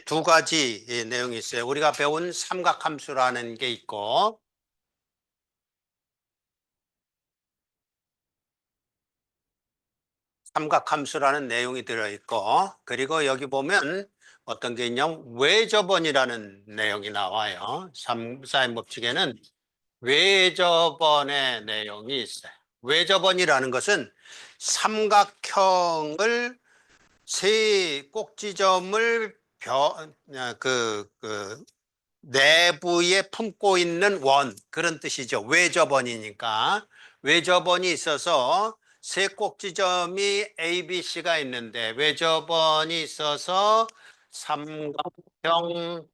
두 가지 내용이 있어요. 우리가 배운 삼각함수라는 게 있고, 삼각함수라는 내용이 들어있고, 그리고 여기 보면 어떤 게 있냐면 외접원이라는 내용이 나와요. 사인 법칙에는 외접원의 내용이 있어요. 외접원이라는 것은 삼각형을 세 꼭지점을 내부에 품고 있는 원, 그런 뜻이죠. 외접원이니까. 외접원이 있어서 세 꼭지점이 A, B, C가 있는데 외접원이 있어서 삼각형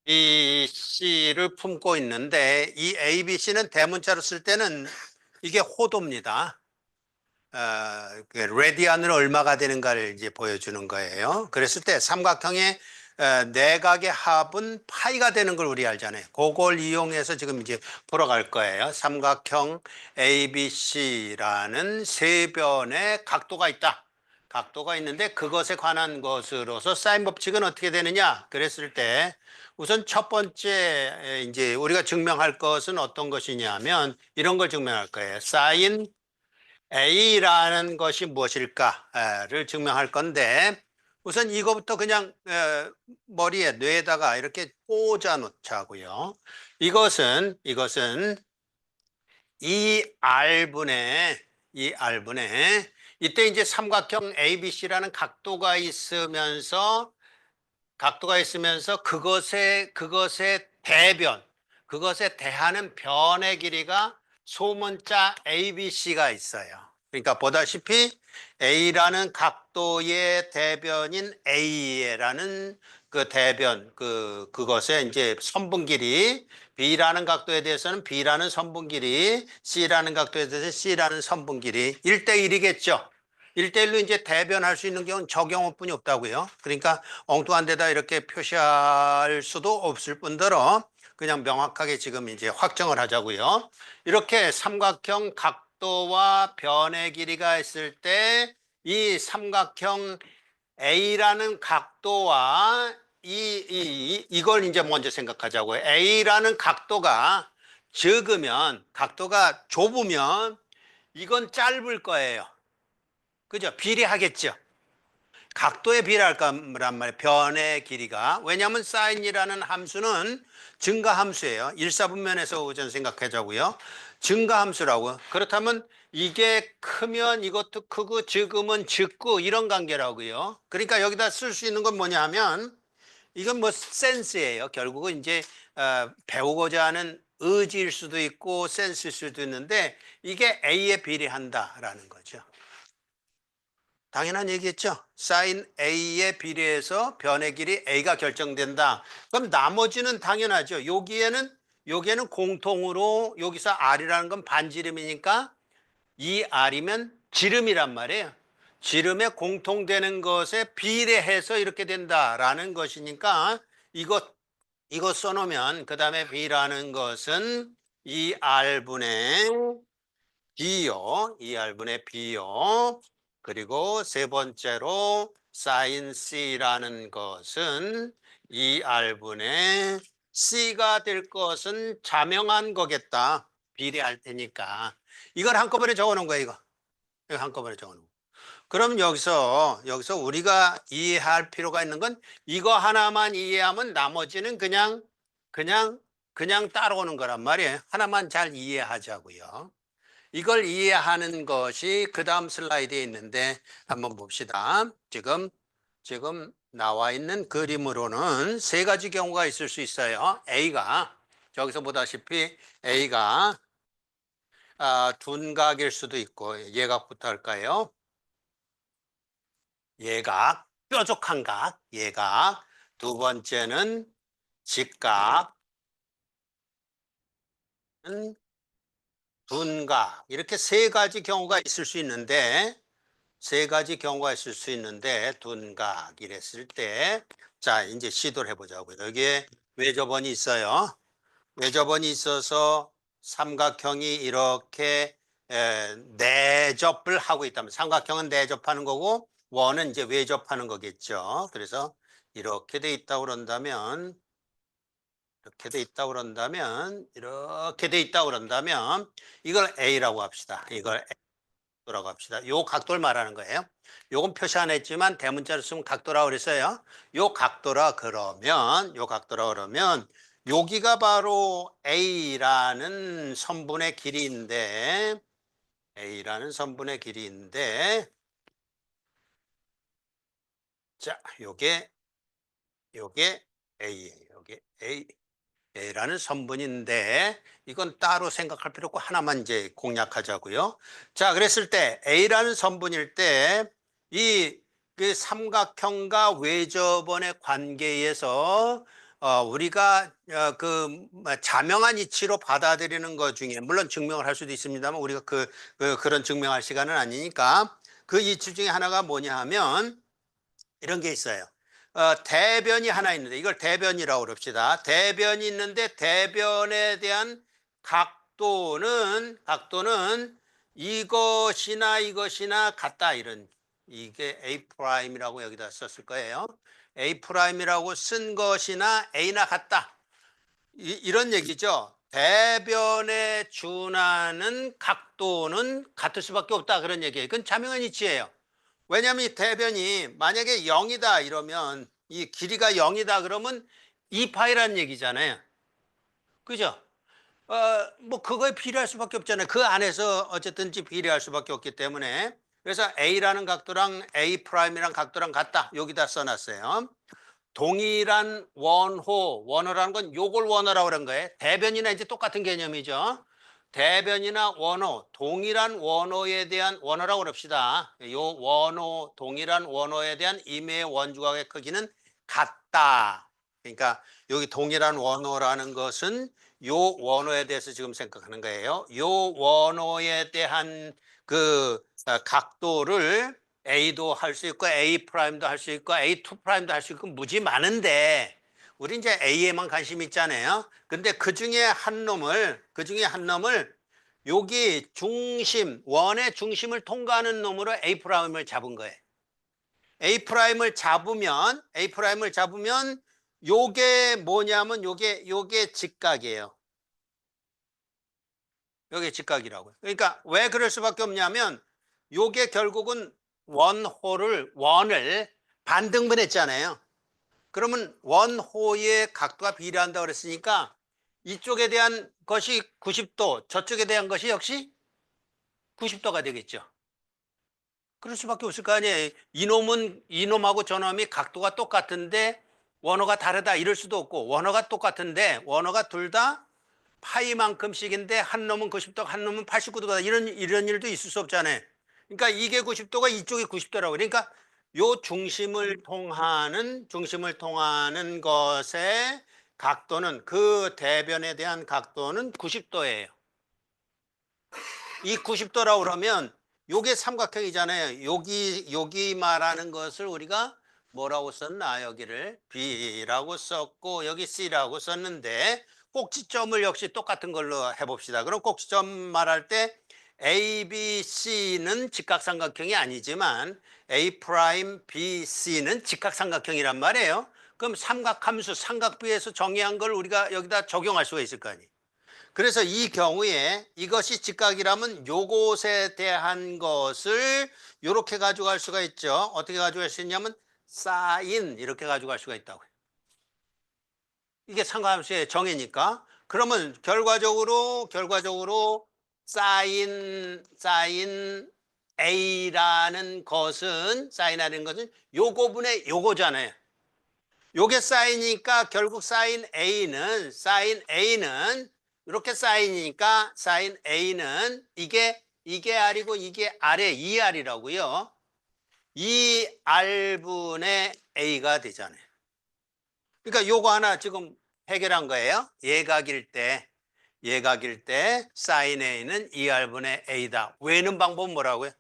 B, C를 품고 있는데 이 A, B, C는 대문자로 쓸 때는 이게 호도입니다. 레디안으로 얼마가 되는가를 이제 보여주는 거예요. 그랬을 때 삼각형의 내각의 합은 파이가 되는 걸 우리 알잖아요. 그걸 이용해서 지금 이제 보러 갈 거예요. 삼각형 ABC라는 세 변의 각도가 있다. 각도가 있는데 그것에 관한 것으로서 사인 법칙은 어떻게 되느냐? 그랬을 때 우선 첫 번째 이제 우리가 증명할 것은 어떤 것이냐면 이런 걸 증명할 거예요. 사인 A라는 것이 무엇일까를 증명할 건데 우선 이거부터 그냥 머리에 뇌에다가 이렇게 꽂아 놓자고요. 이것은 이 R분의 이때 이제 삼각형 ABC라는 각도가 있으면서 그것의 대변, 그것에 대하는 변의 길이가 소문자 ABC가 있어요. 그러니까 보다시피 A라는 각도의 대변인 A라는 그 대변, 그것의 이제 선분 길이, B라는 각도에 대해서는 B라는 선분 길이, C라는 각도에 대해서 C라는 선분 길이 1대1이겠죠. 1대1로 이제 대변할 수 있는 경우는 저 경우뿐이 없다고요. 그러니까 엉뚱한 데다 이렇게 표시할 수도 없을 뿐더러 그냥 명확하게 지금 이제 확정을 하자고요. 이렇게 삼각형 각도와 변의 길이가 있을 때 이 삼각형 A라는 각도와 이걸 이제 먼저 생각하자고요. A라는 각도가 각도가 좁으면 이건 짧을 거예요. 그죠? 비례하겠죠. 각도에 비례할 거란 말이에요. 변의 길이가. 왜냐하면 사인이라는 함수는 증가함수예요. 일사분면에서 우선 생각하자고요. 증가함수라고. 그렇다면 이게 크면 이것도 크고 적으면 적고 이런 관계라고요. 그러니까 여기다 쓸 수 있는 건 뭐냐 하면 이건 뭐 센스예요. 결국은 이제 배우고자 하는 의지일 수도 있고 센스일 수도 있는데 이게 A에 비례한다라는 거죠. 당연한 얘기겠죠. 사인 A에 비례해서 변의 길이 A가 결정된다. 그럼 나머지는 당연하죠. 여기에는 공통으로 여기서 R이라는 건 반지름이니까 이 R이면 지름이란 말이에요. 지름에 공통되는 것에 비례해서 이렇게 된다라는 것이니까 이거 써놓으면 그 다음에 B라는 것은 2R분의 B요. 2R분의 B요. 그리고 세 번째로 sin C라는 것은 2R분의 C가 될 것은 자명한 거겠다. 비례할 테니까. 이걸 한꺼번에 적어 놓은 거예요, 이거 한꺼번에 적어 놓은 거. 그럼 여기서 우리가 이해할 필요가 있는 건 이거 하나만 이해하면 나머지는 그냥, 그냥 따라오는 거란 말이에요. 하나만 잘 이해하자고요. 이걸 이해하는 것이 그 다음 슬라이드에 있는데 한번 봅시다. 지금 나와 있는 그림으로는 세 가지 경우가 있을 수 있어요. 저기서 보다시피 A가 둔각일 수도 있고 예각부터 할까요? 예각, 뾰족한 각, 예각. 두 번째는 직각, 둔각. 이렇게 세 가지 경우가 있을 수 있는데 둔각 이랬을 때, 자, 이제 시도를 해보자고요. 여기에 외접원이 있어요. 외접원이 있어서 삼각형이 이렇게 내접을 하고 있다면, 삼각형은 내접하는 거고, 원은 이제 외접하는 거겠죠. 그래서 이렇게 돼 있다고 그런다면, 이렇게 돼 있다고 그런다면, 이렇게 돼 있다고 그런다면, 이걸 A라고 합시다. 이걸 각도라고 합시다. 요 각도를 말하는 거예요. 요건 표시 안 했지만 대문자로 쓰면 각도라고 그랬어요. 요 각도라 그러면, 요 각도라 그러면, 여기가 바로 A라는 선분의 길이인데, A라는 선분의 길이인데, 자, 요게 A예요. 요게 A라는 선분인데, 이건 따로 생각할 필요 없고 하나만 이제 공략하자고요. 자, 그랬을 때 A라는 선분일 때, 그 삼각형과 외접원의 관계에서 우리가 자명한 이치로 받아들이는 것 중에, 물론 증명을 할 수도 있습니다만 우리가 그런 증명할 시간은 아니니까, 그 이치 중에 하나가 뭐냐 하면 이런 게 있어요. 대변이 하나 있는데 이걸 대변이라고 그럽시다. 대변이 있는데 대변에 대한 각도는 이것이나 같다. 이런, 이게 A 프라임이라고 여기다 썼을 거예요. A 프라임이라고 쓴 것이나 A나 같다. 이런 얘기죠. 대변에 준하는 각도는 같을 수밖에 없다. 그런 얘기예요. 그건 자명한 이치예요. 왜냐하면 이 대변이 만약에 0이다 이러면, 이 길이가 0이다 그러면 2파이라는 얘기잖아요. 그죠? 뭐 그거에 비례할 수밖에 없잖아요. 그 안에서 어쨌든지 비례할 수밖에 없기 때문에, 그래서 A라는 각도랑 A 프라임이랑 각도랑 같다. 여기다 써놨어요. 동일한 원호라는 건 요걸 원호라고 그런 거예요. 대변이나 이제 똑같은 개념이죠. 대변이나 원호, 동일한 원호에 대한, 원호라고 그럽시다. 요 원호, 동일한 원호에 대한 임의의 원주각의 크기는 같다. 그러니까 여기 동일한 원호라는 것은 요 원호에 대해서 지금 생각하는 거예요. 요 원호에 대한 각도를 A도 할 수 있고 A 프라임도 할 수 있고 A2 프라임도 할 수 있고 무지 많은데, 우리 이제 A에만 관심 있잖아요. 근데 그 중에 한 놈을 여기 원의 중심을 통과하는 놈으로 A 프라임을 잡은 거예요. A 프라임을 잡으면 요게 뭐냐면 요게 직각이에요. 요게 직각이라고요. 그러니까 왜 그럴 수밖에 없냐면, 요게 결국은 원을 반등분했잖아요. 그러면 원호의 각도가 비례한다고 그랬으니까 이쪽에 대한 것이 90도, 저쪽에 대한 것이 역시 90도가 되겠죠. 그럴 수밖에 없을 거 아니에요. 이놈하고 저놈이 각도가 똑같은데 원호가 다르다 이럴 수도 없고, 원호가 똑같은데 원호가 둘 다 파이만큼씩인데 한 놈은 90도, 한 놈은 89도다. 이런 일도 있을 수 없잖아요. 그러니까 이게 90도가 이쪽이 90도라고. 그러니까 요 중심을 통하는 것의 각도는, 그 대변에 대한 각도는 90도예요. 이 90도라고 그러면 요게 삼각형이잖아요. 여기 말하는 것을 우리가 뭐라고 썼나? 여기를 B라고 썼고 여기 C라고 썼는데, 꼭지점을 역시 똑같은 걸로 해봅시다. 그럼 꼭지점 말할 때 A, B, C는 직각삼각형이 아니지만 A 프라임, B, C는 직각삼각형이란 말이에요. 그럼 삼각함수, 삼각비에서 정의한 걸 우리가 여기다 적용할 수가 있을 거 아니에요. 그래서 이 경우에 이것이 직각이라면 요것에 대한 것을 이렇게 가져갈 수가 있죠. 어떻게 가져갈 수 있냐면 사인, 이렇게 가져갈 수가 있다고요. 이게 상관함수의 정의니까. 그러면 결과적으로 사인 A라는 것은, 사인이라는 것은 요거분의 요거잖아요. 요게 사인이니까 결국 사인 A는 이렇게 사인이니까 사인 A는 이게 R이고 이게 R의 2R이라고요. 2R분의 A가 되잖아요. 그러니까 요거 하나 지금 해결한 거예요. 예각일 때 사인 A는 2R분의 A다. 외는 방법은 뭐라고요?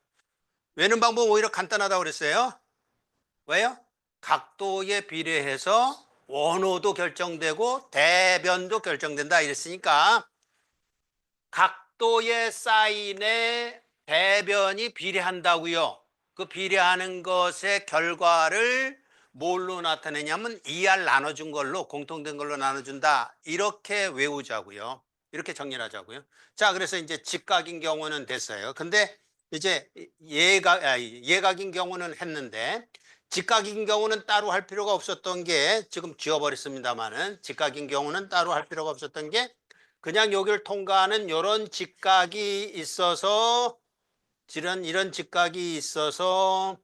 외는 방법은 오히려 간단하다고 그랬어요. 왜요? 각도에 비례해서 원호도 결정되고 대변도 결정된다 이랬으니까, 각도의 사인에 대변이 비례한다고요. 그 비례하는 것의 결과를 뭘로 나타내냐면 2R 나눠준 걸로, 공통된 걸로 나눠준다. 이렇게 외우자고요. 이렇게 정리를 하자고요. 자, 그래서 이제 직각인 경우는 됐어요. 근데 이제 예각인 경우는 했는데, 직각인 경우는 따로 할 필요가 없었던 게, 지금 지워버렸습니다만은, 직각인 경우는 따로 할 필요가 없었던 게, 그냥 여기를 통과하는 이런 직각이 있어서, 이런 직각이 있어서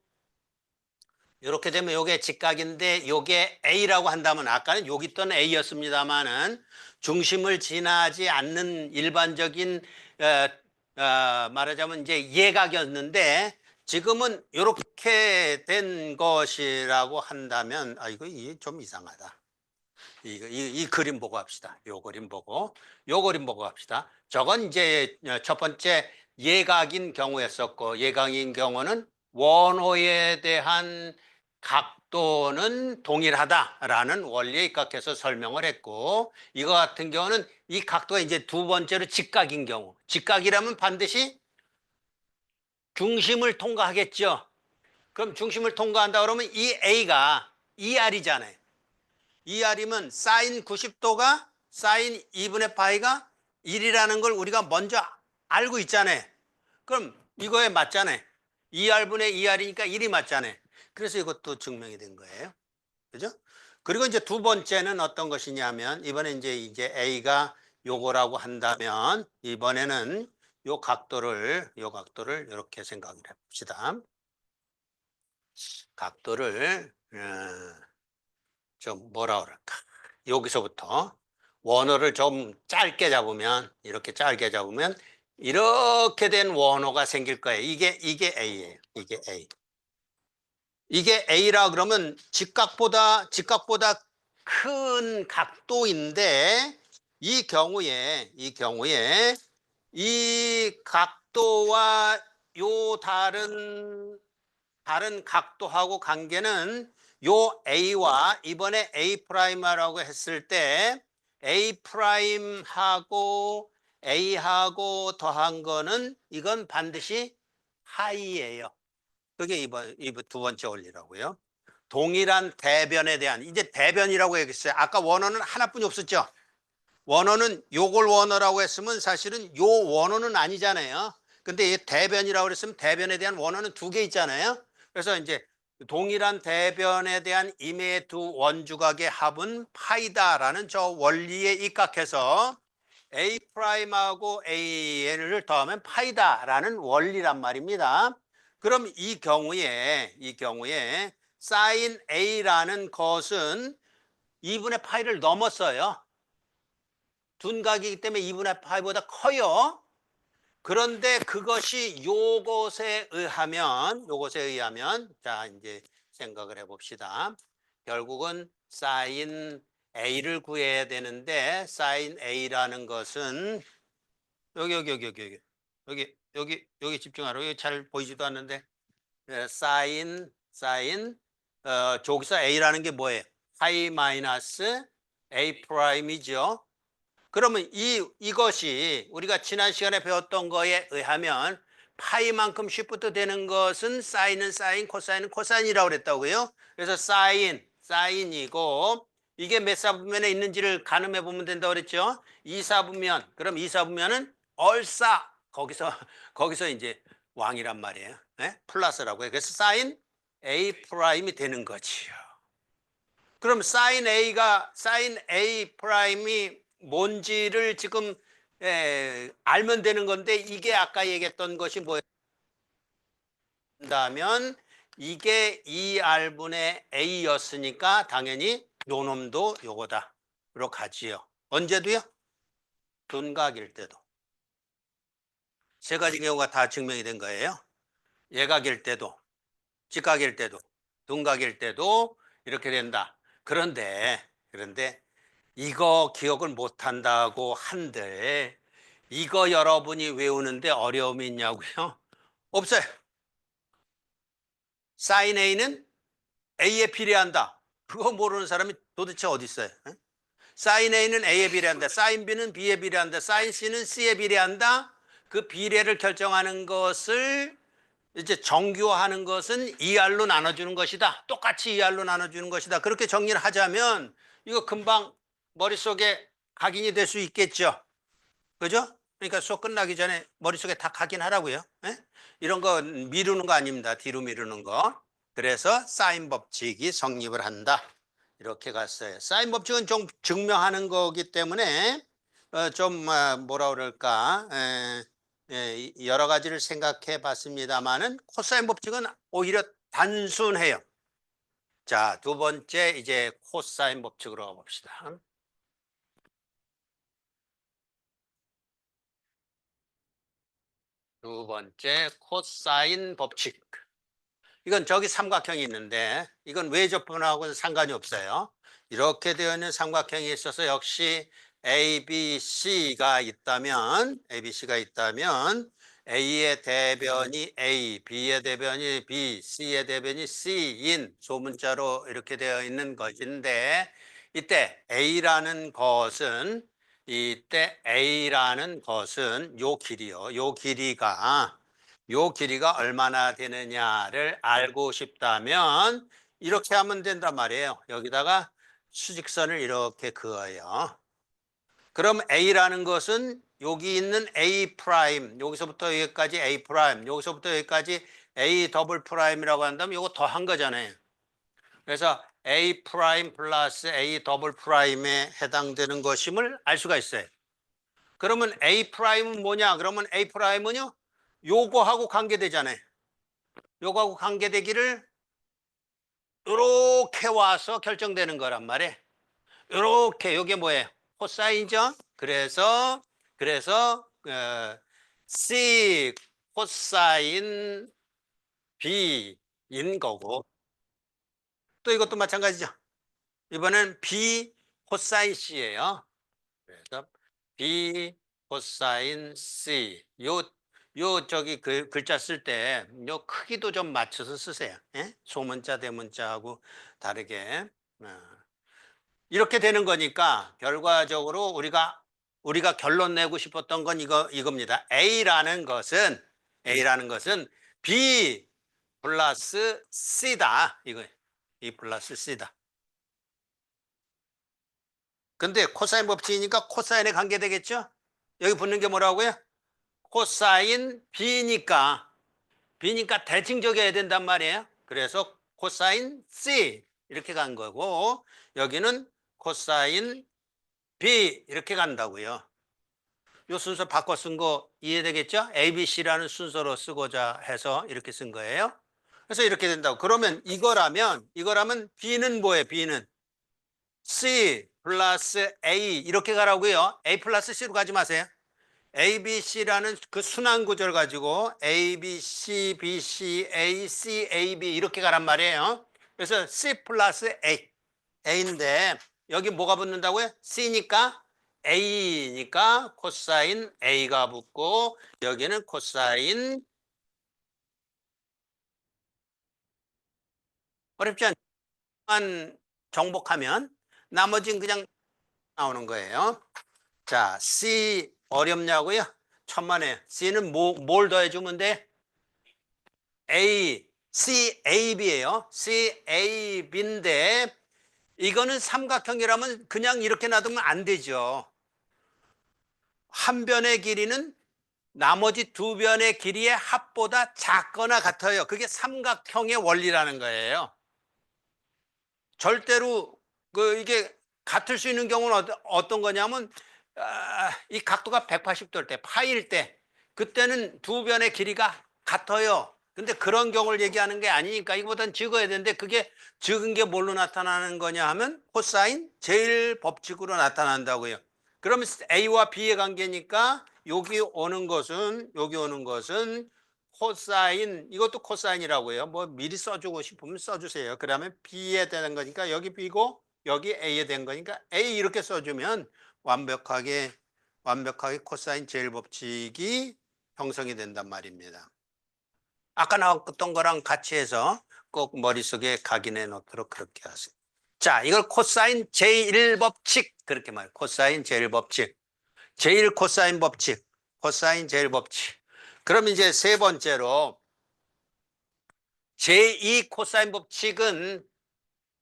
이렇게 되면 요게 직각인데 요게 A라고 한다면, 아까는 여기 있던 A였습니다만은 중심을 지나지 않는 일반적인 말하자면 이제 예각이었는데, 지금은 이렇게 된 것이라고 한다면, 이거 좀 이상하다. 이 그림 보고 합시다. 요 그림 보고, 합시다. 저건 이제 첫 번째 예각인 경우였었고, 예각인 경우는 원호에 대한 각도는 동일하다라는 원리에 입각해서 설명을 했고, 이거 같은 경우는 이 각도가 이제 두 번째로 직각인 경우, 직각이라면 반드시 중심을 통과하겠죠. 그럼 중심을 통과한다 그러면 이 A가 2R이잖아요. 2R이면 사인 90도가 사인 2분의 파이가 1이라는 걸 우리가 먼저 알고 있잖아요. 그럼 이거에 맞잖아요. 2R분의 2R이니까 1이 맞잖아요. 그래서 이것도 증명이 된 거예요. 그죠? 그리고 이제 두 번째는 어떤 것이냐면, 이번에 이제 A가 요거라고 한다면, 이번에는 요 각도를 이렇게 생각을 해봅시다. 각도를 좀 뭐라 그럴까? 여기서부터 원호를 좀 짧게 잡으면, 이렇게 짧게 잡으면 이렇게 된 원호가 생길 거예요. 이게 A예요. 이게 A. 이게 A라 그러면 직각보다 큰 각도인데, 이 경우에 이 각도와 요 다른 각도하고 관계는 요 A와 이번에 A'라고 했을 때 A'하고 A하고 더한 거는 이건 반드시 하이예요. 그게 이번 두 번째 원리라고요. 동일한 대변에 대한, 이제 대변이라고 얘기했어요. 아까 원어는 하나뿐이 없었죠. 원어는 요걸 원어라고 했으면 사실은 요 원어는 아니잖아요. 근데 이 대변이라고 그랬으면 대변에 대한 원어는 두 개 있잖아요. 그래서 이제 동일한 대변에 대한 임의 두 원주각의 합은 파이다라는 저 원리에 입각해서 A'하고 AN을 더하면 파이다라는 원리란 말입니다. 그럼 이 경우에 사인 A라는 것은 2분의 파이를 넘었어요. 둔각이기 때문에 2분의 파이보다 커요. 그런데 그것이 요것에 의하면, 자, 이제 생각을 해봅시다. 결국은 사인 A를 구해야 되는데, 사인 A라는 것은 여기 집중하라고. 여기 잘 보이지도 않는데, 사인 저기서 A라는 게 뭐예요? 파이 마이너스 A 프라임이죠. 그러면 이것이 우리가 지난 시간에 배웠던 거에 의하면 파이만큼 쉬프트 되는 것은 사인은 사인, 코사인은 코사인이라고 그랬다고요. 그래서 사인이고, 이게 몇 사분면에 있는지를 가늠해 보면 된다고 그랬죠. 2사분면. 그럼 2사분면은 얼싸 거기서 이제 왕이란 말이에요. 네? 플러스라고 해요. 그래서 사인 A 프라임이 되는 거지요. 그럼 사인 A 프라임이 뭔지를 지금 알면 되는 건데, 이게 아까 얘기했던 것이 뭐였다면, 이게 2R분의 A였으니까 당연히 요 놈도 요거다. 로 가지요. 언제도요? 둔각일 때도. 세 가지 경우가 다 증명이 된 거예요. 예각일 때도, 직각일 때도, 둔각일 때도 이렇게 된다. 그런데 이거 기억을 못한다고 한들, 이거 여러분이 외우는데 어려움이 있냐고요? 없어요. 사인 A는 A에 비례한다. 그거 모르는 사람이 도대체 어디 있어요? 사인 A는 A에 비례한다. 사인 B는 B에 비례한다. 사인 C는 C에 비례한다. 그 비례를 결정하는 것을 이제 정규화하는 것은 2R로 나눠주는 것이다. 똑같이 2R로 나눠주는 것이다. 그렇게 정리를 하자면 이거 금방 머릿속에 각인이 될 수 있겠죠. 그죠? 그러니까 수업 끝나기 전에 머릿속에 다 각인하라고요. 예? 이런 거 미루는 거 아닙니다. 뒤로 미루는 거. 그래서 사인 법칙이 성립을 한다. 이렇게 갔어요. 사인 법칙은 좀 증명하는 거기 때문에 좀 뭐라 그럴까 여러 가지를 생각해 봤습니다만은 코사인 법칙은 오히려 단순해요. 자, 두 번째 이제 코사인 법칙으로 가봅시다. 두 번째 코사인 법칙. 이건 저기 삼각형이 있는데 이건 외접근하고는 상관이 없어요. 이렇게 되어 있는 삼각형이 있어서 역시 ABC가 있다면 A의 대변이 A, B의 대변이 B, C의 대변이 C인 소문자로 이렇게 되어 있는 것인데 이때 A라는 것은 요 길이요. 요 길이가 얼마나 되느냐를 알고 싶다면 이렇게 하면 된단 말이에요. 여기다가 수직선을 이렇게 그어요. 그럼 A라는 것은 여기 있는 A 프라임, 여기서부터 여기까지 A 프라임, 여기서부터 여기까지 A 더블 프라임이라고 한다면 이거 더한 거잖아요. 그래서 A 프라임 플러스 A 더블 프라임에 해당되는 것임을 알 수가 있어요. 그러면 A 프라임은 뭐냐? 그러면 A 프라임은요, 요거하고 관계되잖아요. 요거하고 관계되기를 이렇게 와서 결정되는 거란 말이에요. 이렇게 요게 뭐예요? 코사인이죠. 그래서 C 코사인 B인 거고 또 이것도 마찬가지죠. 이번엔 B 코사인 C예요. 그래서 B 코사인 C 요 저기 글자 쓸 때 요 크기도 좀 맞춰서 쓰세요. 예? 소문자 대문자하고 다르게 이렇게 되는 거니까 결과적으로 우리가 결론 내고 싶었던 건 이겁니다. A라는 것은 B 플러스 C다. 이거 B 플러스 C다. 근데 코사인 법칙이니까 코사인에 관계되겠죠? 여기 붙는 게 뭐라고요? 코사인 B니까 대칭적이어야 된단 말이에요. 그래서 코사인 C 이렇게 간 거고 여기는 코사인 B 이렇게 간다고요. 이 순서 바꿔 쓴 거 이해되겠죠? ABC라는 순서로 쓰고자 해서 이렇게 쓴 거예요. 그래서 이렇게 된다고. 그러면 이거라면 B는 뭐예요? B는 C 플러스 A 이렇게 가라고요. A 플러스 C로 가지 마세요. ABC라는 그 순환 구조를 가지고 ABC, BC, AC, AB 이렇게 가란 말이에요. 그래서 C 플러스 A인데 여기 뭐가 붙는다고요? C니까 A니까 코사인 A가 붙고 여기는 코사인 어렵지 않지만 정복하면 나머지는 그냥 나오는 거예요. 자, C 어렵냐고요? 천만에. C는 뭘 더해주면 돼? CAB예요. CAB인데 이거는 삼각형이라면 그냥 이렇게 놔두면 안 되죠. 한 변의 길이는 나머지 두 변의 길이의 합보다 작거나 같아요. 그게 삼각형의 원리라는 거예요. 절대로 이게 같을 수 있는 경우는 어떤 거냐면 이 각도가 180도일 때, 파일 때 그때는 두 변의 길이가 같아요. 근데 그런 경우를 얘기하는 게 아니니까 이거보다는 적어야 되는데 그게 적은 게 뭘로 나타나는 거냐 하면 코사인 제일 법칙으로 나타난다고요. 그러면 A와 B의 관계니까 여기 오는 것은 코사인 이것도 코사인이라고요. 뭐 미리 써주고 싶으면 써주세요. 그러면 B에 되는 거니까 여기 B고 여기 A에 된 거니까 A 이렇게 써주면 완벽하게 코사인 제일 법칙이 형성이 된단 말입니다. 아까 나왔던 거랑 같이 해서 꼭 머릿속에 각인해 놓도록 그렇게 하세요. 자, 이걸 코사인 제1법칙 그렇게 말해요. 코사인 제1법칙. 제1 코사인 법칙. 코사인 제1 법칙. 그럼 이제 세 번째로 제2 코사인 법칙은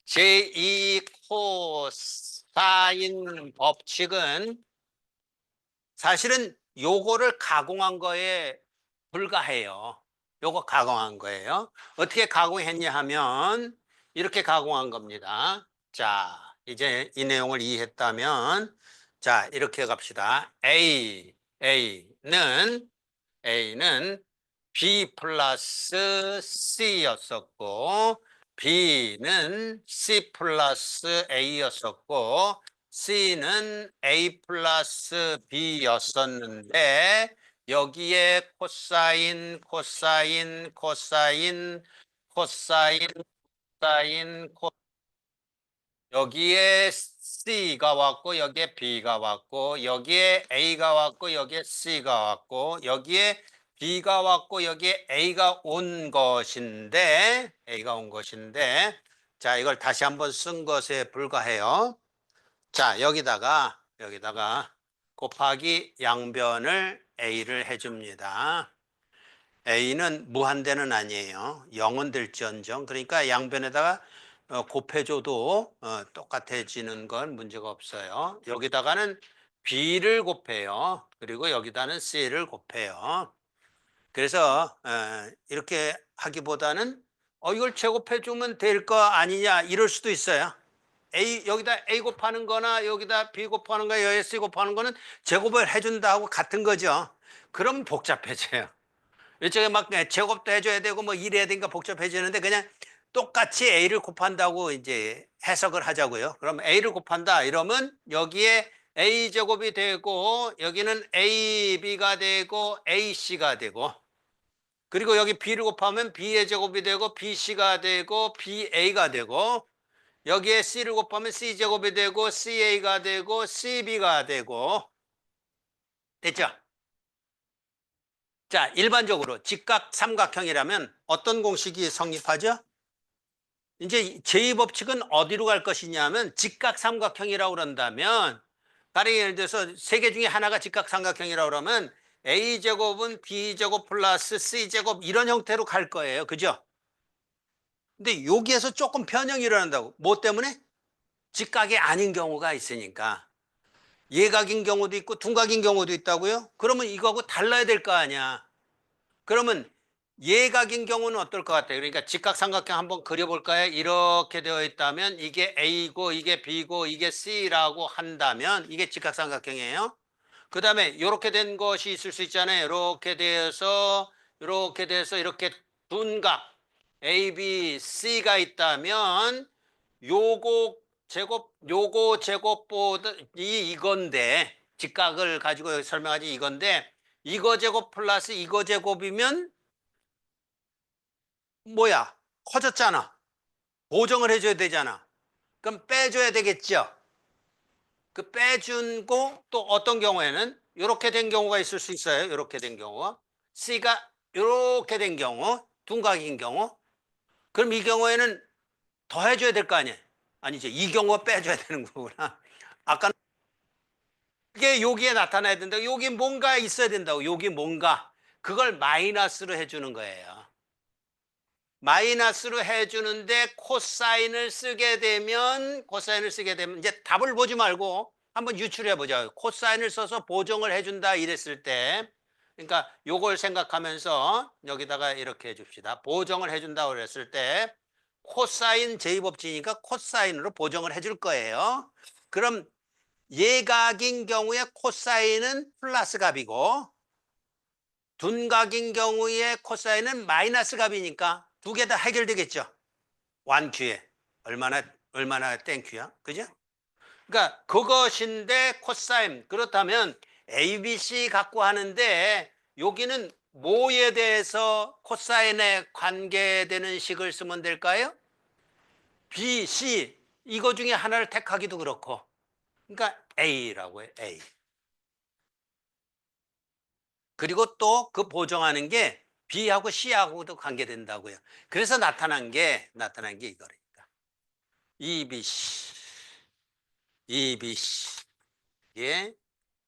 제2 코사인 법칙은 사실은 요거를 가공한 거에 불과해요. 요거 가공한 거예요. 어떻게 가공했냐 하면 이렇게 가공한 겁니다. 자, 이제 이 내용을 이해했다면 자, 이렇게 갑시다. A는 B 플러스 C였었고 B는 C 플러스 A였었고 C는 A 플러스 B였었는데 여기에 코사인, 코사인, 코사인, 코사인, 코사인, 여기에 C가 왔고 여기에 B가 왔고 여기에 A가 왔고 여기에 C가 왔고 여기에 B가 왔고 여기에 A가 온 것인데 자 이걸 다시 한번 쓴 것에 불과해요. 자 여기다가 곱하기 양변을 A를 해줍니다. A는 무한대는 아니에요. 0은 될지언정. 그러니까 양변에다가 곱해줘도 똑같아지는 건 문제가 없어요. 여기다가는 B를 곱해요. 그리고 여기다는 C를 곱해요. 그래서 이렇게 하기보다는 이걸 제곱해주면 될 거 아니냐 이럴 수도 있어요. 여기다 A 곱하는 거나 여기다 B 곱하는 거나 여기다 C 곱하는 거는 제곱을 해준다고 같은 거죠. 그럼 복잡해져요. 이쪽에 막 제곱도 해줘야 되고 뭐 이래야 되니까 복잡해지는데 그냥 똑같이 A를 곱한다고 이제 해석을 하자고요. 그럼 A를 곱한다 이러면 여기에 A제곱이 되고 여기는 AB가 되고 AC가 되고 그리고 여기 B를 곱하면 B의 제곱이 되고 BC가 되고 BA가 되고 여기에 C를 곱하면 C제곱이 되고 CA가 되고 CB가 되고 됐죠? 자, 일반적으로 직각 삼각형이라면 어떤 공식이 성립하죠? 이제 제2법칙은 어디로 갈 것이냐면 직각 삼각형이라고 그런다면 다른 예를 들어서 세 개 중에 하나가 직각 삼각형이라고 그러면 A제곱은 B제곱 플러스 C제곱 이런 형태로 갈 거예요. 그죠? 근데 여기에서 조금 변형이 일어난다고. 뭐 때문에? 직각이 아닌 경우가 있으니까. 예각인 경우도 있고 둔각인 경우도 있다고요? 그러면 이거하고 달라야 될 거 아니야. 그러면 예각인 경우는 어떨 것 같아요? 그러니까 직각삼각형 한번 그려볼까요? 이렇게 되어 있다면 이게 A고 이게 B고 이게 C라고 한다면 이게 직각삼각형이에요. 그 다음에 이렇게 된 것이 있을 수 있잖아요. 이렇게 돼서 이렇게 둔각 A, B, C가 있다면 요거 제곱보다 이건데 직각을 가지고 설명하지 이건데 이거 제곱 플러스 이거 제곱이면 뭐야? 커졌잖아. 보정을 해줘야 되잖아. 그럼 빼줘야 되겠죠. 그 빼준고 또 어떤 경우에는 이렇게 된 경우가 있을 수 있어요. 이렇게 된 경우. C가 이렇게 된 경우, 둔각인 경우. 그럼 이 경우에는 더 해줘야 될 거 아니에요. 아니죠. 이 경우가 빼줘야 되는 거구나. 아까 그게 여기에 나타나야 된다고. 여기 뭔가 있어야 된다고. 여기 뭔가. 그걸 마이너스로 해주는 거예요. 마이너스로 해주는데 코사인을 쓰게 되면 이제 답을 보지 말고 한번 유출해 보자. 코사인을 써서 보정을 해준다 이랬을 때 그러니까 요걸 생각하면서 여기다가 이렇게 해줍시다. 보정을 해준다 그랬을 때 코사인 제2법칙이니까 코사인으로 보정을 해줄 거예요. 그럼 예각인 경우에 코사인은 플러스 값이고 둔각인 경우에 코사인은 마이너스 값이니까 두 개 다 해결되겠죠. 완큐에 얼마나 땡큐야, 그죠? 그러니까 그것인데 코사인 그렇다면 ABC 갖고 하는데 여기는 뭐에 대해서 코사인에 관계되는 식을 쓰면 될까요? B, C 이거 중에 하나를 택하기도 그렇고 그러니까 A라고 해요. A. 그리고 또 그 보정하는 게 B하고 C하고도 관계된다고요. 그래서 나타난 게 이거니까. EBC, EBC, 예,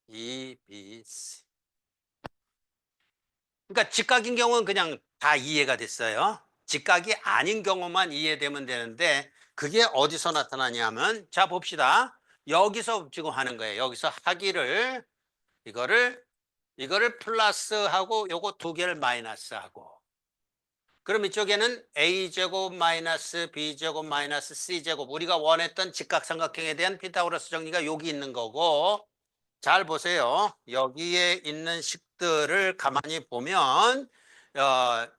EBC. 그러니까 직각인 경우는 그냥 다 이해가 됐어요. 직각이 아닌 경우만 이해되면 되는데 그게 어디서 나타나냐면 자 봅시다. 여기서 지금 하는 거예요. 여기서 하기를 이거를 플러스하고 요거 두 개를 마이너스하고 그럼 이쪽에는 a제곱 마이너스 b제곱 마이너스 c제곱 우리가 원했던 직각삼각형에 대한 피타고라스 정리가 여기 있는 거고 잘 보세요. 여기에 있는 식들을 가만히 보면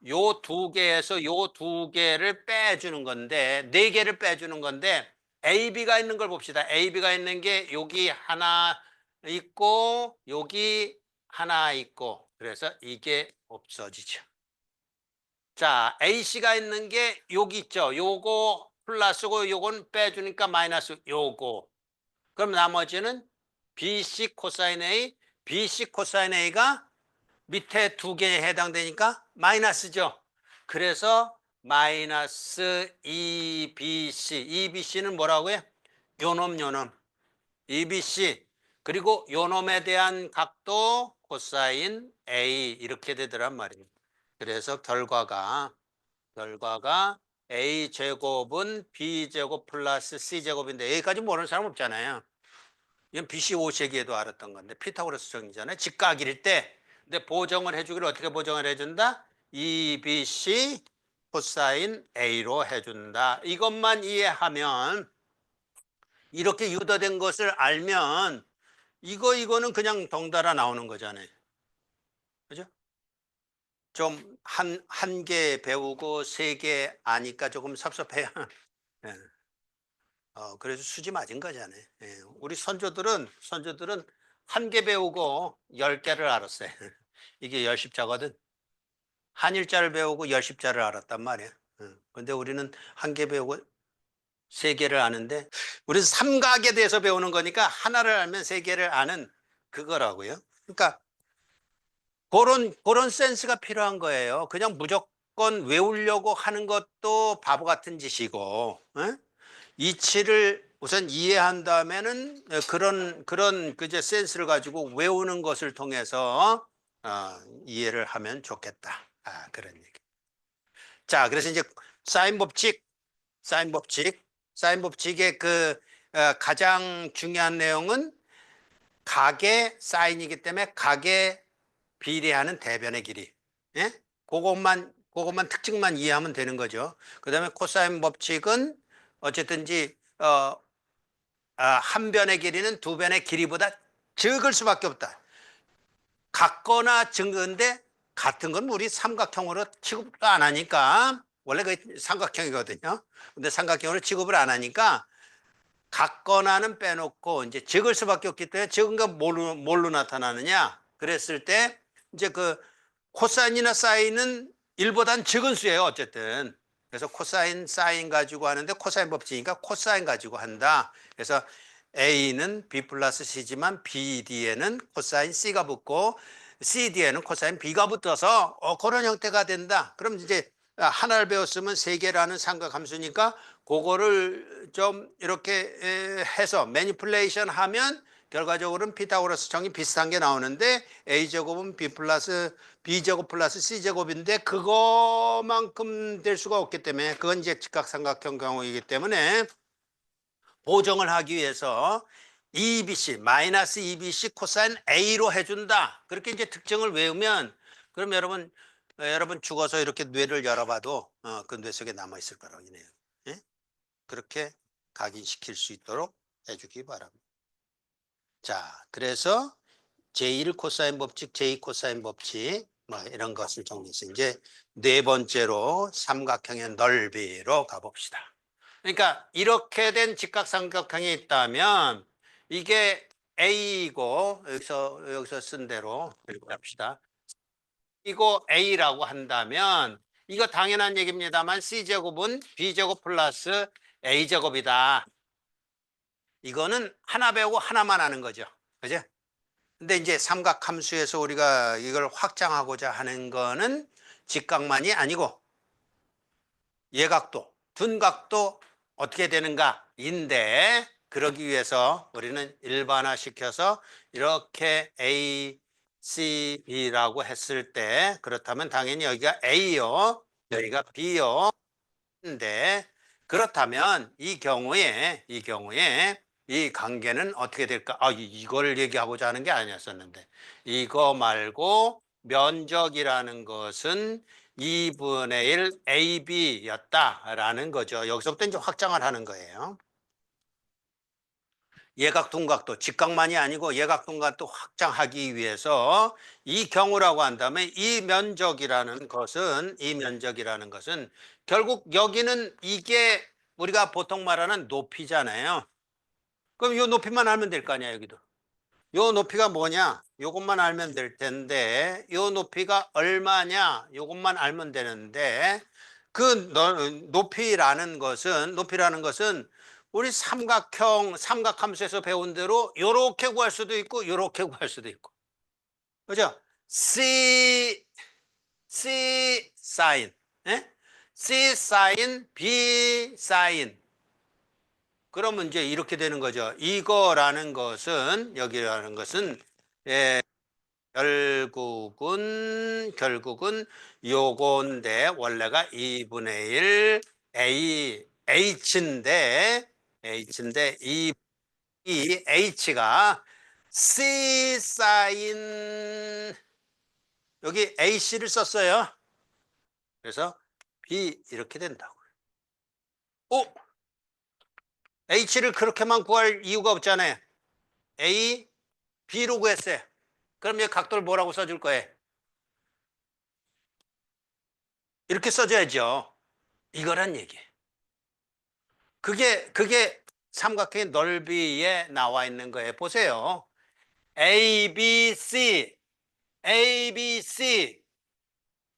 요 두 개에서 요 두 개를 빼주는 건데 네 개를 빼주는 건데 AB가 있는 걸 봅시다. AB가 있는 게 여기 하나 있고 여기 하나 있고 그래서 이게 없어지죠. 자, AC가 있는 게 여기 있죠. 요거 플러스고 요건 빼주니까 마이너스 요거. 그럼 나머지는 BC 코사인 A, BC 코사인 A가 밑에 두 개에 해당되니까 마이너스죠. 그래서 마이너스 EBC. EBC는 뭐라고요? 요놈. EBC. 그리고 요놈에 대한 각도 코사인 A 이렇게 되더란 말이에요. 그래서 결과가 A제곱은 B제곱 플러스 C제곱인데 여기까지 모르는 사람 없잖아요. 이건 BC 5세기에도 알았던 건데 피타고라스 정리잖아요. 직각일 때. 근데 보정을 해주기를 어떻게 보정을 해준다? EBC 코사인 A로 해준다. 이것만 이해하면 이렇게 유도된 것을 알면 이거는 그냥 덩달아 나오는 거잖아요. 그죠? 좀 한 개 배우고 세 개 아니까 조금 섭섭해요. 예. 그래서 수지 맞은 거잖아요. 예. 우리 선조들은 한 개 배우고 10개를 알았어요. 이게 열십자거든. 한일자를 배우고 열십자를 알았단 말이야. 근데 우리는 한 개 배우고 세 개를 아는데 우리는 삼각에 대해서 배우는 거니까 하나를 알면 세 개를 아는 그거라고요. 그러니까 그런 센스가 필요한 거예요. 그냥 무조건 외우려고 하는 것도 바보 같은 짓이고, 이치를 우선 이해한 다음에는 그런 그제 센스를 가지고 외우는 것을 통해서 이해를 하면 좋겠다. 그런 얘기. 자, 그래서 이제 사인 법칙, 사인 법칙의 가장 중요한 내용은 각의 사인이기 때문에 각의 비례하는 대변의 길이. 예? 그것만 특징만 이해하면 되는 거죠. 그다음에 코사인 법칙은 어쨌든지 한 변의 길이는 두 변의 길이보다 적을 수밖에 없다. 같거나 증거인데 같은 건 우리 삼각형으로 취급도 안 하니까 원래 그 삼각형이거든요. 근데 삼각형으로 취급을 안 하니까 같거나는 빼놓고 이제 적을 수밖에 없기 때문에 적은 건 뭘로 나타나느냐? 그랬을 때 이제 그 코사인이나 사인은 1보다는 적은 수예요. 어쨌든. 그래서 코사인, 사인 가지고 하는데 코사인 법칙이니까 코사인 가지고 한다. 그래서 A는 B 플러스 C지만 BD에는 코사인 C가 붙고 CD에는 코사인 B가 붙어서 그런 형태가 된다. 그럼 이제 하나를 배웠으면 세 개라는 삼각함수니까 그거를 좀 이렇게 해서 매니플레이션 하면 결과적으로는 피타고라스 정이 비슷한 게 나오는데 A제곱은 B제곱 플러스 C제곱인데 그거만큼 될 수가 없기 때문에 그건 이제 직각삼각형 경우이기 때문에 보정을 하기 위해서 EBC 마이너스 EBC 코사인 A로 해준다. 그렇게 이제 특징을 외우면 그럼 여러분 죽어서 이렇게 뇌를 열어봐도 그 뇌 속에 남아 있을 거라고 이네요. 예? 그렇게 각인시킬 수 있도록 해주기 바랍니다. 자, 그래서 제1 코사인 법칙, 제2 코사인 법칙 뭐 이런 것을 정리해서 이제 네 번째로 삼각형의 넓이로 가봅시다. 그러니까 이렇게 된 직각삼각형이 있다면 이게 A이고 여기서 쓴 대로 이렇게 합시다. 이거 A라고 한다면 이거 당연한 얘기입니다만 C제곱은 B제곱 플러스 A제곱이다. 이거는 하나 배우고 하나만 하는 거죠. 그죠? 근데 이제 삼각함수에서 우리가 이걸 확장하고자 하는 거는 직각만이 아니고 예각도, 둔각도 어떻게 되는가인데 그러기 위해서 우리는 일반화시켜서 이렇게 A, C, B라고 했을 때 그렇다면 당연히 여기가 A요. 여기가 B였는데 그렇다면 이 경우에 이 관계는 어떻게 될까? 이걸 얘기하고자 하는 게 아니었었는데 이거 말고 면적이라는 것은 2분의 1 AB였다라는 거죠. 여기서부터 이제 확장을 하는 거예요. 예각둔각도 직각만이 아니고 예각둔각도 확장하기 위해서 이 경우라고 한다면 이 면적이라는 것은 결국 여기는 이게 우리가 보통 말하는 높이잖아요. 그럼 이 높이만 알면 될 거 아니야, 여기도. 요 높이가 뭐냐? 요것만 알면 될 텐데, 요 높이가 얼마냐? 요것만 알면 되는데, 그 높이라는 것은 우리 삼각함수에서 배운 대로 요렇게 구할 수도 있고, 요렇게 구할 수도 있고. 그죠? C 사인, 예? C 사인, B 사인. 그러면 이제 이렇게 되는 거죠. 여기라는 것은, 예, 결국은 요건데 원래가 2분의 1 H인데 이 H가 C 사인 여기 AC를 썼어요. 그래서 B 이렇게 된다고. 오, H를 그렇게만 구할 이유가 없잖아요. A, B로 구했어요. 그럼 이 각도를 뭐라고 써줄 거예요? 이렇게 써줘야죠. 이거란 얘기예요. 그게 삼각형의 넓이에 나와 있는 거예요. 보세요. ABC, ABC,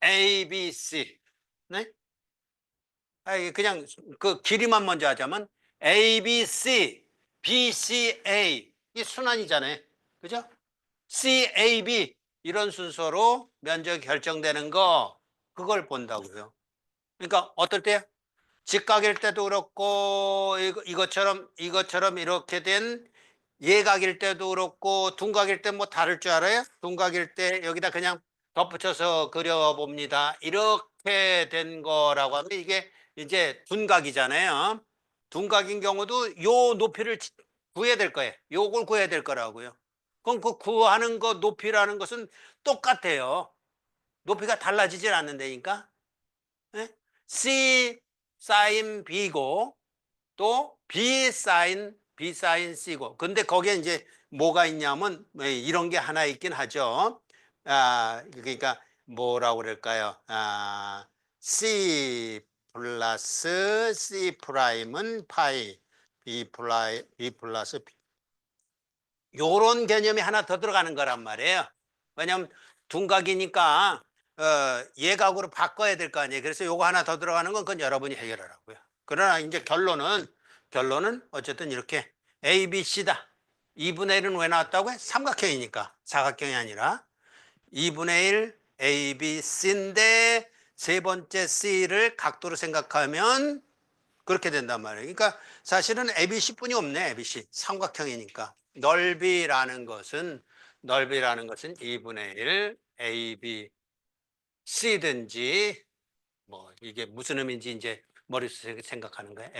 ABC. 네? 그냥 그 길이만 먼저 하자면 ABC, BCA. 이 순환이잖아요. 그죠? CAB. 이런 순서로 면적이 결정되는 거, 그걸 본다고요. 그러니까 어떨 때 직각일 때도 그렇고 이것처럼 이렇게 된 예각일 때도 그렇고 둔각일 때 뭐 다를 줄 알아요? 둔각일 때 여기다 그냥 덧붙여서 그려봅니다. 이렇게 된 거라고 하면 이게 이제 둔각이잖아요. 둔각인 경우도 요 높이를 구해야 될 거예요. 요걸 구해야 될 거라고요. 그럼 그 구하는 거 높이라는 것은 똑같아요. 높이가 달라지질 않는다니까. 예? C 사인 B고 또 B 사인 C고. 근데 거기에 이제 뭐가 있냐면 이런 게 하나 있긴 하죠. 그러니까 뭐라고 그럴까요? C 플러스 C 프라임은 파이 B 플러스 B. 요런 개념이 하나 더 들어가는 거란 말이에요. 왜냐하면 둔각이니까 예각으로 바꿔야 될 거 아니에요. 그래서 요거 하나 더 들어가는 건 그건 여러분이 해결하라고요. 그러나 이제 결론은 어쨌든 이렇게 A, B, C다. 2분의 1은 왜 나왔다고요? 삼각형이니까. 사각형이 아니라 2분의 1 A, B, C인데 세 번째 C를 각도로 생각하면 그렇게 된단 말이에요. 그러니까 사실은 ABC뿐이 없네. ABC 삼각형이니까 넓이라는 것은 2분의 1 ABC든지 뭐 이게 무슨 의미인지 이제 머릿속에 생각하는 거예요.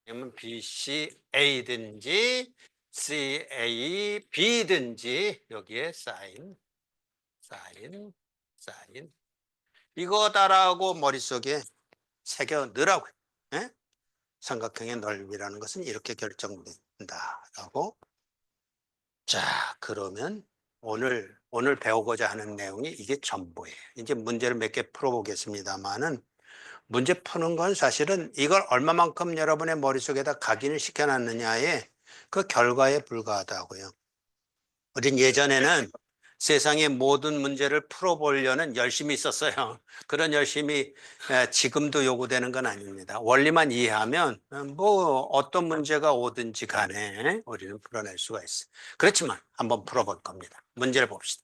아니면 BCA든지 CAB든지 여기에 사인 이거다라고 머릿속에 새겨 넣으라고요. 예? 삼각형의 넓이라는 것은 이렇게 결정된다라고. 자, 그러면 오늘 배우고자 하는 내용이 이게 전부예요. 이제 문제를 몇 개 풀어보겠습니다만은 문제 푸는 건 사실은 이걸 얼마만큼 여러분의 머릿속에다 각인을 시켜놨느냐에 그 결과에 불과하다고요. 우린 예전에는 세상의 모든 문제를 풀어보려는 열심히 있었어요. 그런 열심히 지금도 요구되는 건 아닙니다. 원리만 이해하면 뭐 어떤 문제가 오든지 간에 우리는 풀어낼 수가 있어요. 그렇지만 한번 풀어볼 겁니다. 문제를 봅시다.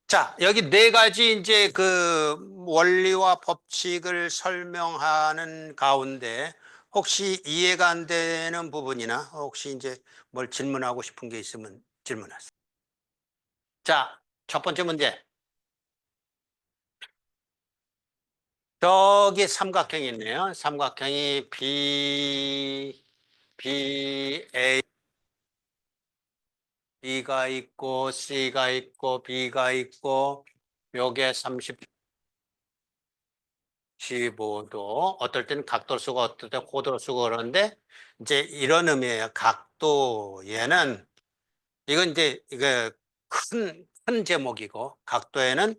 자, 여기 네 가지 이제 그 원리와 법칙을 설명하는 가운데 혹시 이해가 안 되는 부분이나 혹시 이제 뭘 질문하고 싶은 게 있으면 질문하세요. 자, 첫 번째 문제. 저기 삼각형이 있네요. 삼각형이 A, B가 있고, C가 있고, B가 있고, 요게 15도. 어떨 때는 각도를 쓰고, 어떨 때는 고도를 쓰고 그러는데, 이제 이런 의미예요. 각도, 얘는, 이건 이제, 이게 큰 제목이고, 각도에는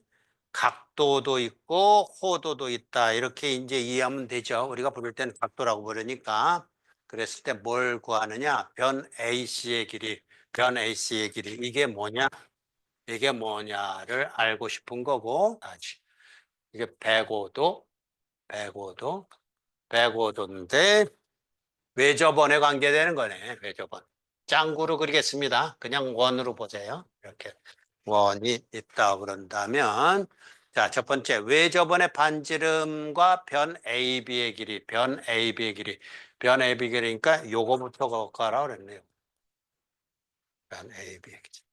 각도도 있고, 호도도 있다. 이렇게 이제 이해하면 되죠. 우리가 부를 때는 각도라고 부르니까. 그랬을 때 뭘 구하느냐? 변 AC의 길이, 변 AC의 길이. 이게 뭐냐를 알고 싶은 거고, 이게 105도, 105도, 105도인데, 외접원에 관계되는 거네, 외접원. 짱구로 그리겠습니다. 그냥 원으로 보세요. 이렇게 원이 있다 그런다면, 자, 첫 번째, 외접원의 반지름과 변 AB의 길이, 변 AB의 길이, 변 AB의 길이니까 요거부터 가라 그랬네요. 변 AB의 길이.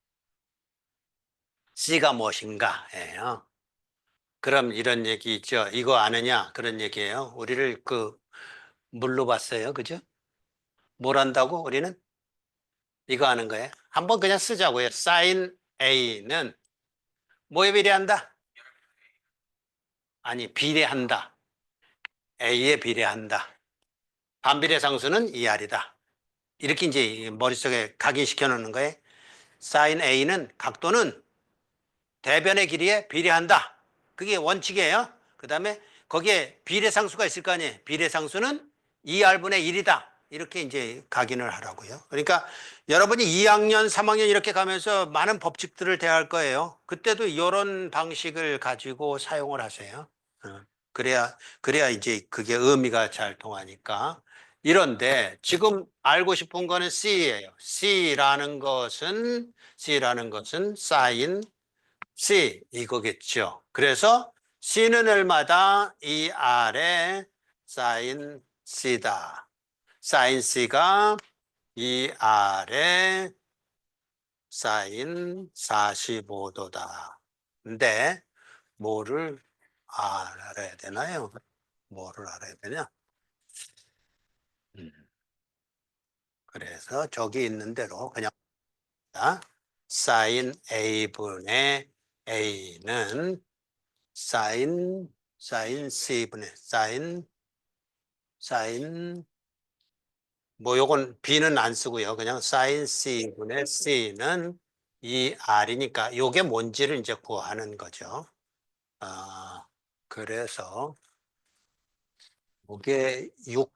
C가 무엇인가? 예요. 그럼 이런 얘기 있죠. 이거 아느냐? 그런 얘기예요. 우리를 물로 봤어요. 그죠? 뭘 한다고? 우리는 이거 하는 거예요. 한번 그냥 쓰자고요. 사인 A는 뭐에 비례한다? 아니, 비례한다. A에 비례한다. 반비례 상수는 2R이다. 이렇게 이제 머릿속에 각인시켜 놓는 거예요. 사인 A는 각도는 대변의 길이에 비례한다. 그게 원칙이에요. 그 다음에 거기에 비례상수가 있을 거 아니에요. 비례상수는 2R분의 1이다. 이렇게 이제 각인을 하라고요. 그러니까 여러분이 2학년, 3학년 이렇게 가면서 많은 법칙들을 대할 거예요. 그때도 이런 방식을 가지고 사용을 하세요. 어, 그래야 이제 그게 의미가 잘 통하니까. 이런데 지금 알고 싶은 거는 C예요. C라는 것은 사인 C 이거겠죠. 그래서 C는 얼마다? 이 아래 사인 C다. 사인 C가 이 아래 사인 45도다. 근데 뭐를 알아야 되나요? 뭐를 알아야 되냐? 음, 그래서 저기 있는 대로 그냥 사인 A분의 A는 사인 C분의 사인 뭐 요건 B는 안 쓰고요. 그냥 사인 C분의 C는 이 R이니까 요게 뭔지를 이제 구하는 거죠. 아, 그래서 요게 6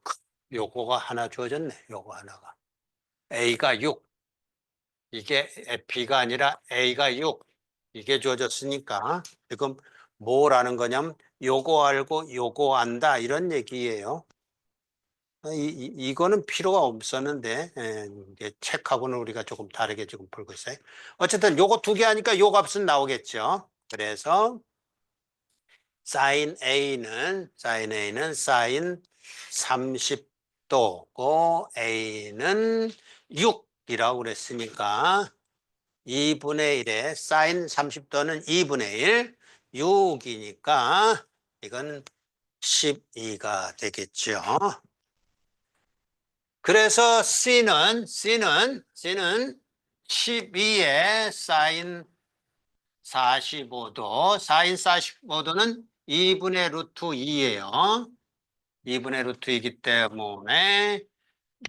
요거가 하나 주어졌네. 요거 하나가 A가 6 이게 B가 아니라 A가 6 이게 주어졌으니까 지금 뭐라는 거냐면 요거 알고 요거 안다 이런 얘기예요. 이거는 필요가 없었는데, 이제 책하고는 우리가 조금 다르게 지금 풀고 있어요. 어쨌든 요거 두 개 하니까 요 값은 나오겠죠. 그래서 사인 A는 사인 30도고 A는 6이라고 그랬으니까 2분의 1에 사인 30도는 2분의 1, 6이니까 이건 12가 되겠죠. 그래서 C는 12에 사인 45도, 사인 45도는 2분의 루트 2예요. 2분의 루트 2이기 때문에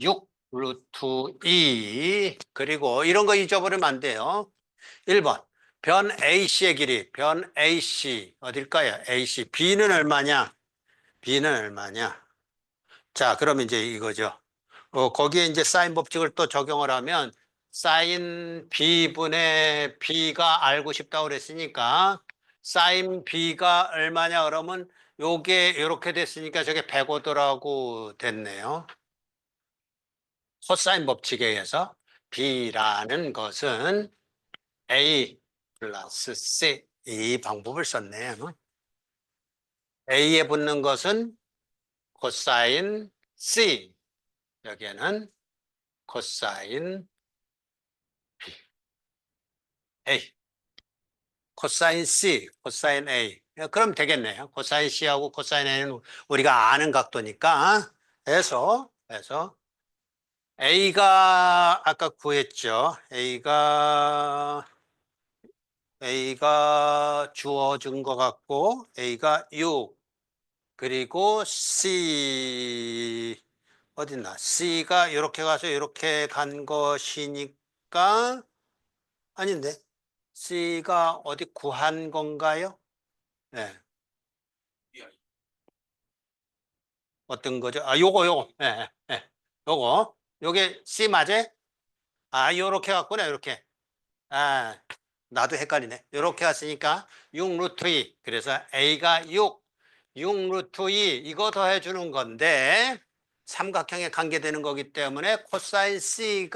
6 루트 2. 그리고 이런 거 잊어버리면 안 돼요. 1번. 변 AC의 길이, 변 AC. 어딜까요? AC. B는 얼마냐? B는 얼마냐? 자, 그러면 이제 이거죠. 거기에 이제 사인 법칙을 또 적용을 하면 사인 B분의 B가 알고 싶다고 그랬으니까 사인 B가 얼마냐 그러면 요게 이렇게 됐으니까 저게 105도라고 됐네요. 코사인 법칙에 의해서 B라는 것은 A 플러스 C 이 방법을 썼네요. A에 붙는 것은 코사인 C 여기에는 코사인 A 코사인 C, 코사인 A. 그럼 되겠네요. 코사인 C하고 코사인 A는 우리가 아는 각도니까. 해서 A가 아까 구했죠. A가 주어진 것 같고, A가 6. 그리고 C, 어딨나? C가 이렇게 가서 이렇게 간 것이니까, 아닌데. C가 어디 구한 건가요? 네. 어떤 거죠? 아, 요거. 예, 예, 예. 요게 C 맞아요? 아, 요렇게 갔구나, 요렇게. 아, 나도 헷갈리네. 요렇게 갔으니까 6 루트 2. 그래서 A가 6 루트 2. 이거 더해주는 건데, 삼각형에 관계되는 거기 때문에 코사인 C.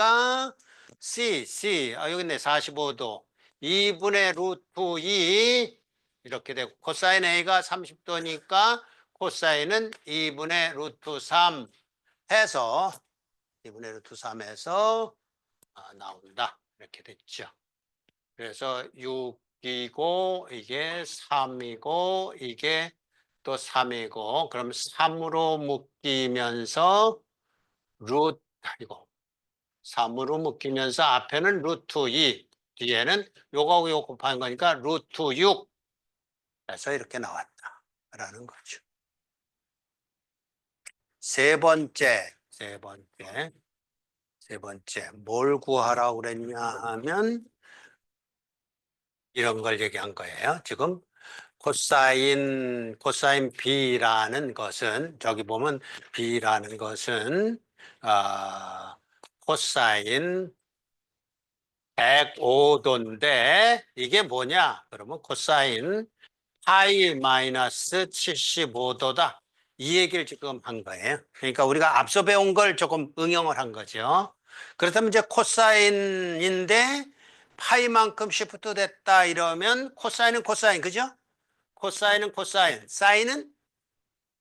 여기 있네, 45도. 2분의 루트 2. 이렇게 되고, 코사인 A가 30도니까 코사인은 2분의 루트 3 해서 2분의 루트 3에서 나온다. 이렇게 됐죠. 그래서 6이고 이게 3이고 이게 또 3이고 그럼 3으로 묶이면서 루트 이거 3으로 묶이면서 앞에는 루트 2 뒤에는 요거하고 요거 곱하는 거니까 루트 6 그래서 이렇게 나왔다라는 거죠. 세 번째 뭘 구하라고 그랬냐 하면 이런 걸 얘기한 거예요. 지금 코사인 B라는 것은, 저기 보면 B라는 것은, 코사인 105도인데, 이게 뭐냐? 그러면 코사인 파이 마이너스 75도다. 이 얘기를 지금 한 거예요. 그러니까 우리가 앞서 배운 걸 조금 응용을 한 거죠. 그렇다면 이제 코사인인데, 파이만큼 시프트 됐다 이러면 코사인은 코사인, 그죠? 코사인은 코사인, 사인은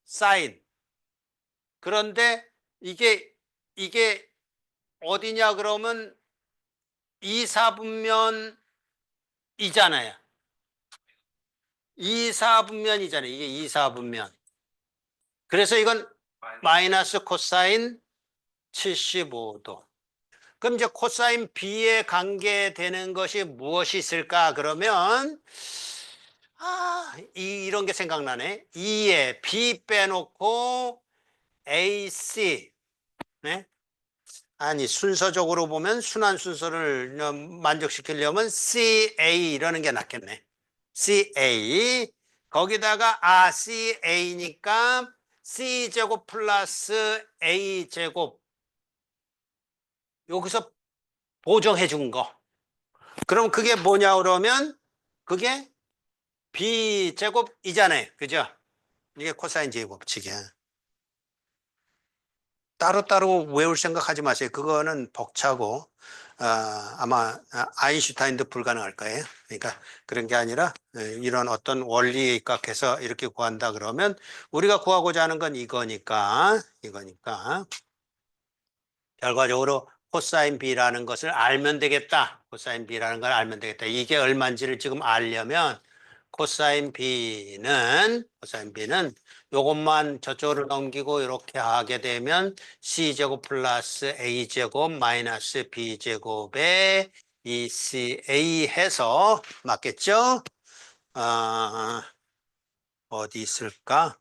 사인. 그런데 이게 어디냐 그러면 이사분면이잖아요. 이사분면이잖아요. 이게 이사분면. 그래서 이건 마이너스 코사인 75도. 그럼 이제 코사인 B에 관계되는 것이 무엇이 있을까? 그러면 이런 게 생각나네. 2에 B 빼놓고 AC. 네? 아니, 순서적으로 보면 순환 순서를 만족시키려면 CA 이러는 게 낫겠네. CA. 거기다가 CA니까 C제곱 플러스 A제곱. 여기서 보정해 준 거. 그럼 그게 뭐냐 그러면 그게 B제곱이잖아요. 그죠? 이게 코사인 제곱법칙이야. 따로따로 외울 생각하지 마세요. 그거는 벅차고 아마 아인슈타인도 불가능할 거예요. 그러니까 그런 게 아니라 이런 어떤 원리에 입각해서 이렇게 구한다 그러면 우리가 구하고자 하는 건 이거니까 결과적으로 코사인 B라는 것을 알면 되겠다. 코사인 B라는 걸 알면 되겠다. 이게 얼마인지를 지금 알려면 코사인 B는 요것만 저쪽으로 넘기고 이렇게 하게 되면 C제곱 플러스 A제곱 마이너스 B제곱에 ECA 해서 맞겠죠? 어디 있을까?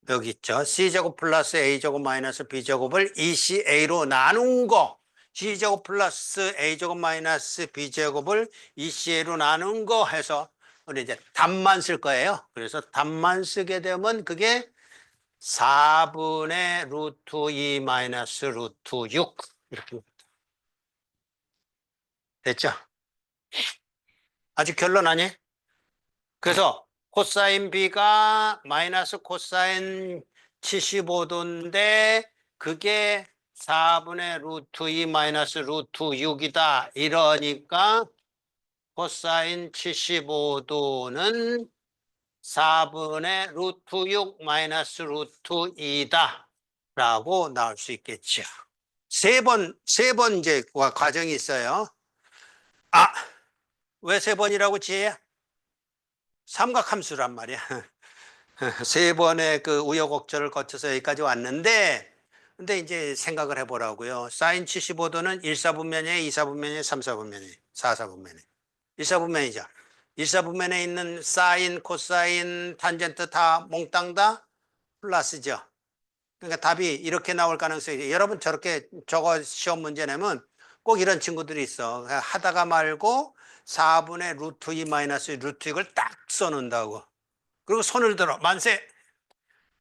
여기 있죠. C제곱 플러스 A제곱 마이너스 B제곱을 ECA로 나눈 거. C제곱 플러스 A제곱 마이너스 B제곱을 ECA로 나눈 거 해서 우리 이제 답만 쓸 거예요. 그래서 답만 쓰게 되면 그게 4분의 루트 2 마이너스 루트 6 이렇게 됐죠? 아직 결론 아니에요? 그래서 코사인 B가 마이너스 코사인 75도인데 그게 4분의 루트 2 마이너스 루트 6이다. 이러니까 코사인 75도는 4분의 루트 6 마이너스 루트 2다. 라고 나올 수 있겠죠. 세 번 이제 과정이 있어요. 왜 세 번이라고 지혜야? 삼각함수란 말이야. 세 번의 그 우여곡절을 거쳐서 여기까지 왔는데, 근데 이제 생각을 해보라고요. 사인 75도는 1사분면에 2사분면에 3사분면에 4사분면에 1사분면이죠. 1사분면에 있는 사인, 코사인, 탄젠트 다 몽땅 다 플러스죠. 그러니까 답이 이렇게 나올 가능성이, 여러분 저렇게 저거 시험 문제 내면 꼭 이런 친구들이 있어. 하다가 말고 4분의 루트 2 마이너스 루트 6을 딱 써놓는다고. 그리고 손을 들어. 만세.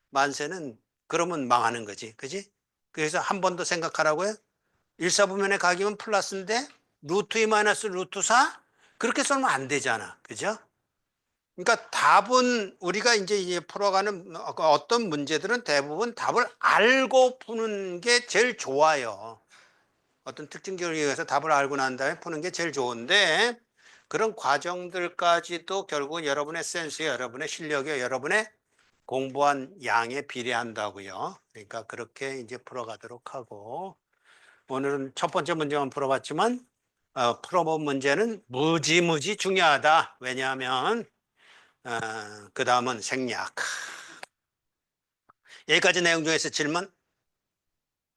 만세는 그러면 망하는 거지. 그지? 그래서 한 번 더 생각하라고요. 1사분면의 각이면 플러스인데 루트 2 마이너스 루트 4? 그렇게 써면 안 되잖아. 그죠? 그러니까 답은 우리가 이제 풀어가는 어떤 문제들은 대부분 답을 알고 푸는 게 제일 좋아요. 어떤 특정 기호를 이용해서 답을 알고 난 다음에 푸는 게 제일 좋은데, 그런 과정들까지도 결국은 여러분의 센스에, 여러분의 실력에, 여러분의 공부한 양에 비례한다고요. 그러니까 그렇게 이제 풀어가도록 하고, 오늘은 첫 번째 문제만 풀어봤지만 풀어본 문제는 무지무지 중요하다. 왜냐하면 그 다음은 생략. 여기까지 내용 중에서 질문?